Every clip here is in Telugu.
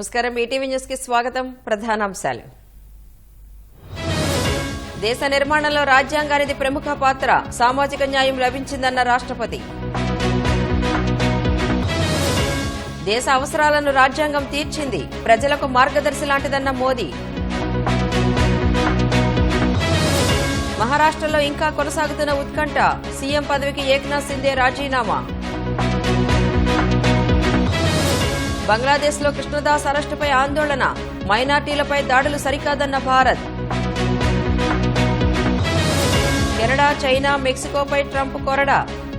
నమస్కారం ఈటీవీ న్యూస్ కి స్వాగతం ప్రధానాంశాలు దేశ నిర్మాణంలో రాజ్యాంగానికి ప్రముఖ పాత్ర సామాజిక న్యాయం లభించిందన్న రాష్ట్రపతి దేశ అవసరాలను రాజ్యాంగం తీర్చింది ప్రజలకు మార్గదర్శి లాంటిదన్న మోదీ మహారాష్ట్రలో ఇంకా కొనసాగుతున్న ఉత్కంఠ సీఎం పదవికి ఏక్నాథ్ సింధే రాజీనామా బంగ్లాదేశ్లో కృష్ణదాస్ అరెస్టుపై ఆందోళన మైనార్టీలపై దాడులు సరికాదన్న భారత్ కెనడా చైనా మెక్సికోపై ట్రంప్ కొరడ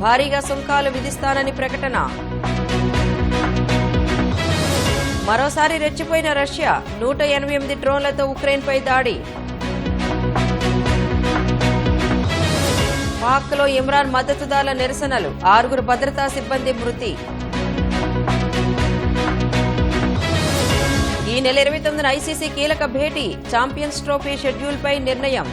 భారీగా సుంకాలు విధిస్తానని ప్రకటన మరోసారి రెచ్చిపోయిన రష్యా 188 డ్రోన్లతో ఉక్రెయిన్పై దాడి పాక్లో ఇమ్రాన్ మద్దతుదారుల నిరసనలు 6 భద్రతా సిబ్బంది మృతి ఈ నెల 29న ఐసీసీ కీలక భేటీ ఛాంపియన్స్ ట్రోఫీ షెడ్యూల్పై నిర్ణయం